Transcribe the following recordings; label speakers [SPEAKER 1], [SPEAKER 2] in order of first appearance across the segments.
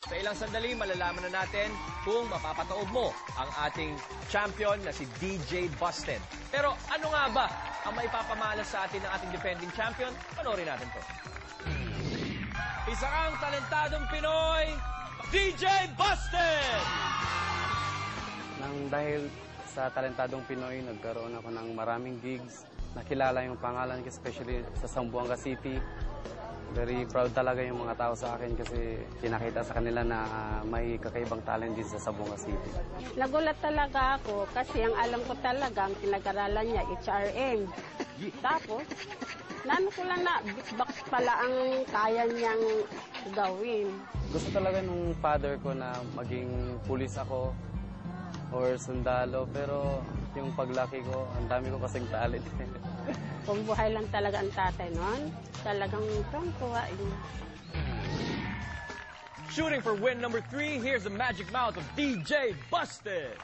[SPEAKER 1] Sa ilang sandali, malalaman na natin kung mapapataob mo ang ating champion na si DJ Busted. Pero ano nga ba ang maipapamalas sa atin ng ating defending champion? Panoorin natin to. Isa kang talentadong Pinoy, DJ Busted!
[SPEAKER 2] Dahil sa talentadong Pinoy, nagkaroon ako ng maraming gigs. Nakilala yung pangalan ko, especially sa Zamboanga City. Very proud talaga yung mga tao sa akin kasi pinakita sa kanila na may kakaibang talent din sa Zamboanga City.
[SPEAKER 3] Nagulat talaga ako kasi ang alam ko talaga, ang pinag-aralan niya, HRM. Tapos, nano ko lang na beatbox pala ang kaya niyang gawin.
[SPEAKER 2] Gusto talaga nung father ko na maging pulis ako or sundalo, pero yung paglaki ko, ang dami ko kasing talent.
[SPEAKER 3] Kung buhay lang talaga ang tatay noon, talagang tuwa yun.
[SPEAKER 1] Shooting for win number 3, here's the magic mouth of DJ Busted!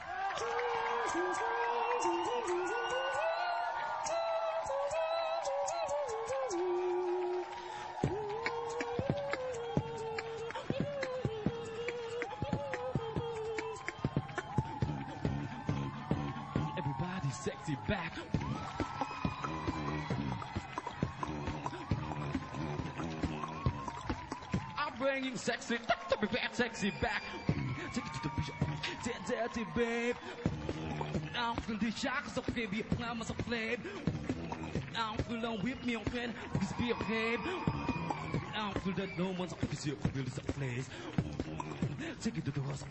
[SPEAKER 4] Everybody's sexy back. Bringing sexy, back, sexy back. Take it to the beach, dirty babe. I'm feeling the shocks of baby, I'm a flame. I'm feeling whip me on pen, please be a babe. I'm feeling that no one's a piece of a place. Take it to the house.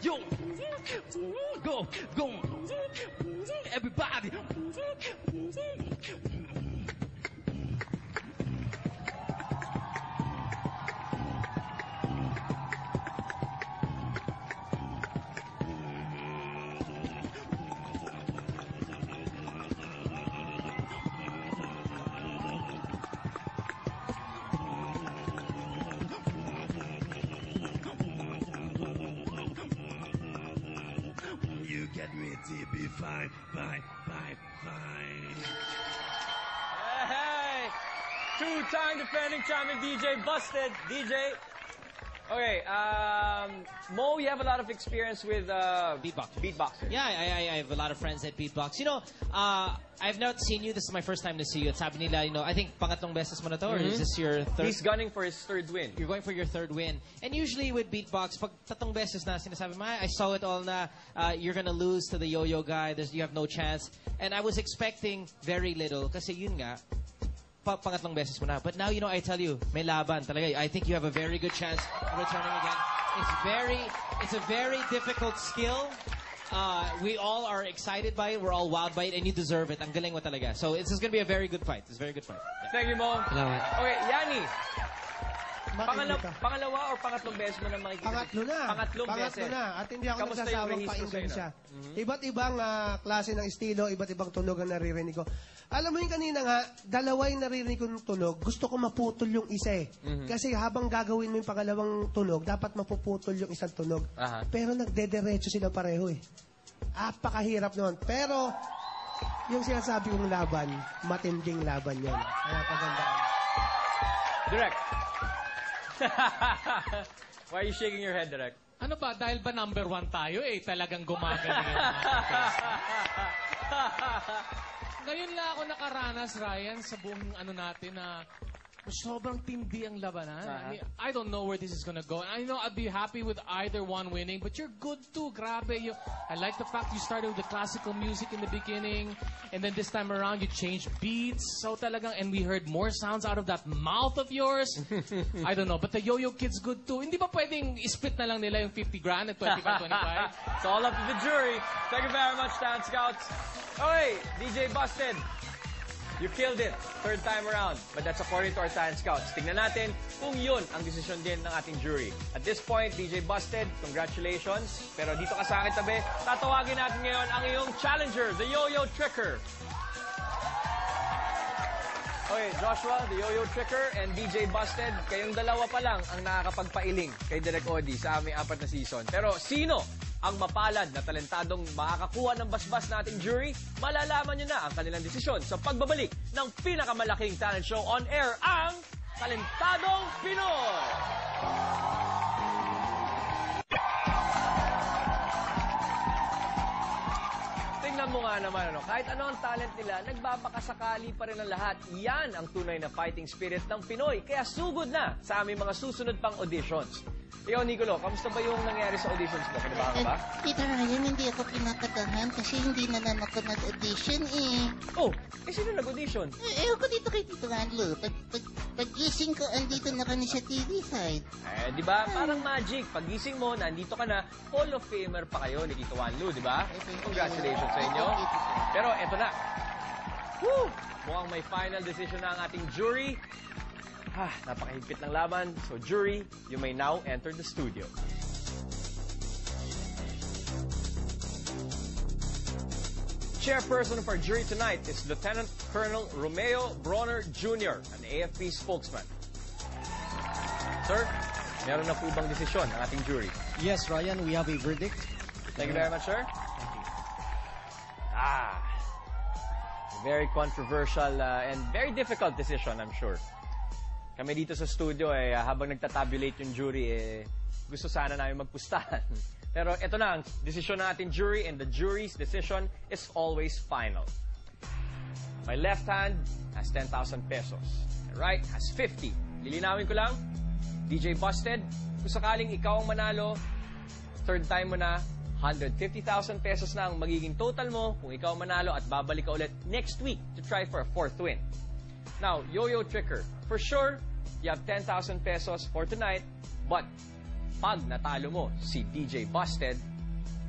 [SPEAKER 4] Yo, go, everybody. You get ready to be fine.
[SPEAKER 1] Hey! Two-time defending champion DJ Busted. DJ. Okay, Mo, you have a lot of experience with beatboxers.
[SPEAKER 5] Yeah, I have a lot of friends that beatbox. You know, I've not seen you. This is my first time to see you. At sabi nila, you know, I think pangatlong beses mo na to, or is this your third?
[SPEAKER 1] He's gunning for his third win.
[SPEAKER 5] You're going for your third win. And usually with beatbox, pag tatlong beses na sinasabi mo, I saw it all na you're gonna lose to the yo-yo guy. You have no chance. And I was expecting very little kasi yun nga, pangatlong beses mo na. But now, you know, I tell you, may laban talaga. I think you have a very good chance of returning again. It's a very difficult skill. We all are excited by it. We're all wowed by it, and you deserve it. Ang galing mo talaga. So this is going to be a very good fight. It's a very good fight. Yeah.
[SPEAKER 1] Thank you, Mo.
[SPEAKER 5] Salamat.
[SPEAKER 1] Okay, Yanni. Pangalawa or pangatlong beses mo na makikita?
[SPEAKER 6] Pangatlo na.
[SPEAKER 1] Pangatlo
[SPEAKER 6] na. At hindi ako
[SPEAKER 1] Kamusta
[SPEAKER 6] nagsasawang
[SPEAKER 1] yung registro
[SPEAKER 6] pakinggan
[SPEAKER 1] sa'yo
[SPEAKER 6] siya. Iba't ibang klase ng estilo, iba't ibang tunog ang naririnig ko. Alam mo yung kanina nga, dalawa yung naririnig kong tunog. Gusto ko maputol yung isa eh. Kasi habang gagawin mo yung pangalawang tunog, dapat mapuputol yung isang tunog. Pero nagdederecho sila pareho eh. Apakahirap noon. Pero yung sinasabi kong laban, matinding laban yan. Kaya pagandaan.
[SPEAKER 1] Direct. Why are you shaking your head, Direk?
[SPEAKER 7] Ano ba? Dahil ba number 1 tayo eh, talagang gumagaling. Ngayon lang ako nakaranas, Ryan, sa buong ano natin na sobrang tindi ang labanan. I don't know where this is gonna go. And I know I'd be happy with either one winning, but you're good too. Grabe. I like the fact you started with the classical music in the beginning, and then this time around you changed beats. So talagang, and we heard more sounds out of that mouth of yours. I don't know, but the Yo-Yo Kid's good too. Hindi ba pwedeng split na lang nila yung 50 grand at 25-25?
[SPEAKER 1] It's all up to the jury. Thank you very much, Talent Scouts. Okay, DJ Busted. You killed it, third time around. But that's according to our Talent Scouts. Tingnan natin kung yun ang desisyon din ng ating jury. At this point, DJ Busted, congratulations. Pero dito ka sa akin tabi, tatawagin natin ngayon ang iyong challenger, the Yo-Yo Tricker. Okay, Joshua, the Yo-Yo Tricker, and DJ Busted, kayong dalawa pa lang ang nakakapagpailing kay Direk Odi sa aming 4 na season. Pero sino ang mapalad na talentadong makakakuha ng basbas nating jury? Malalaman nyo na ang kanilang desisyon sa pagbabalik ng pinakamalaking talent show on air, ang Talentadong Pinoy! Tingnan mo nga naman, kahit ano ang talent nila, nagbabakasakali pa rin ang lahat. Yan ang tunay na fighting spirit ng Pinoy. Kaya sugod na sa aming mga susunod pang auditions. Ikaw, Nicolo, kamusta ba yung nangyari sa auditions mo? Kinabahan ka ba?
[SPEAKER 8] Tita Ryan, hindi ako pinakagahan kasi hindi naman ako nag-audition eh.
[SPEAKER 1] Oh, sino nag-audition?
[SPEAKER 8] Ewan ko dito kay Tito Ranlo. Pag-gising ko, andito na kami sa TV side.
[SPEAKER 1] Di ba? Parang magic. Pag-gising mo, nandito ka na, Hall of Famer pa kayo ni Tito Wanlu, di ba? Congratulations sa inyo. Pero eto na. Woo! Mukhang may final decision na ang ating jury. Napakahigpit ng laban. So, jury, you may now enter the studio. Chairperson of our jury tonight is Lieutenant Colonel Romeo Bronner Jr., an AFP spokesman. Sir, meron na po bang desisyon ang ating jury?
[SPEAKER 9] Yes, Ryan, we have a verdict.
[SPEAKER 1] Thank you very much, sir. Very controversial and very difficult decision, I'm sure. Kami dito sa studio, habang nagtatabulate yung jury, gusto sana namin magpustahan. Pero ito na ang desisyon ng ating jury, and the jury's decision is always final. My left hand has 10,000 pesos. My right has 50. Lilinawin ko lang, DJ Busted, kung sakaling ikaw ang manalo, third time mo na, 150,000 pesos na ang magiging total mo kung ikaw manalo at babalik ka ulit next week to try for a 4th win. Now, Yo-Yo Tricker, for sure, you have 10,000 pesos for tonight, but pag natalo mo si DJ Busted,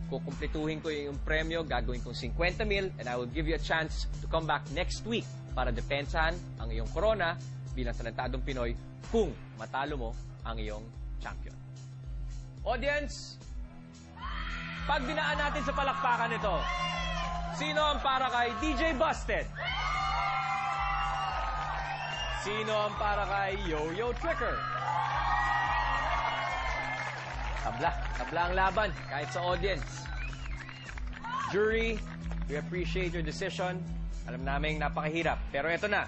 [SPEAKER 1] kukumpletuhin ko yung premyo, gagawin kong 50 mil, and I will give you a chance to come back next week para depensahan ang iyong corona bilang Talentadong Pinoy kung matalo mo ang iyong champion. Audience, pag dinaan natin sa palakpakan ito, sino ang para kay DJ Busted? Sino ang para kay Yo-Yo Tricker? Tabla ang laban kahit sa audience. Jury, we appreciate your decision. Alam naming napakahirap, pero eto na.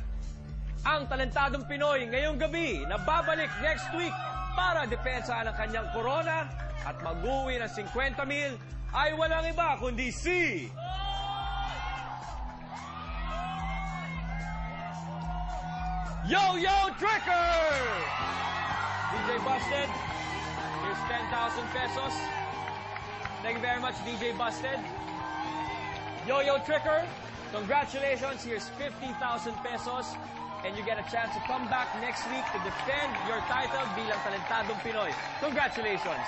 [SPEAKER 1] Ang Talentadong Pinoy ngayong gabi na babalik next week para depensahan ang kanyang corona at mag-uwi ng 50 mil ay walang iba kundi si... Yo-Yo Tricker! DJ Busted, here's 10,000 pesos. Thank you very much, DJ Busted. Yo-Yo Tricker, congratulations, here's 50,000 pesos. And you get a chance to come back next week to defend your title bilang Talentadong Pinoy. Congratulations!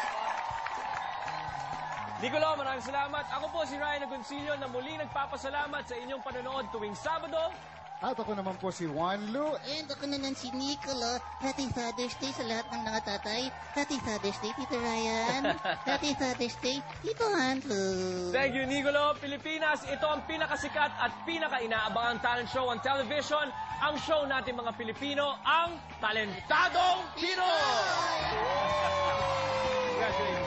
[SPEAKER 1] Nicolo, maraming salamat. Ako po si Ryan Agoncillo na muli nagpapasalamat sa inyong panonood tuwing Sabado.
[SPEAKER 10] At ako naman po si Juan Lu.
[SPEAKER 8] And ako naman si Nicolo. Happy Father's Day sa lahat ng mga tatay. Happy Father's Day, Tito Ryan. Happy Father's Day, Tito Handlo.
[SPEAKER 1] Thank you, Nicolo. Pilipinas, ito ang pinakasikat at pinaka-inaabangang talent show on television. Ang show natin mga Pilipino, ang Talentadong Pinoy! Congratulations.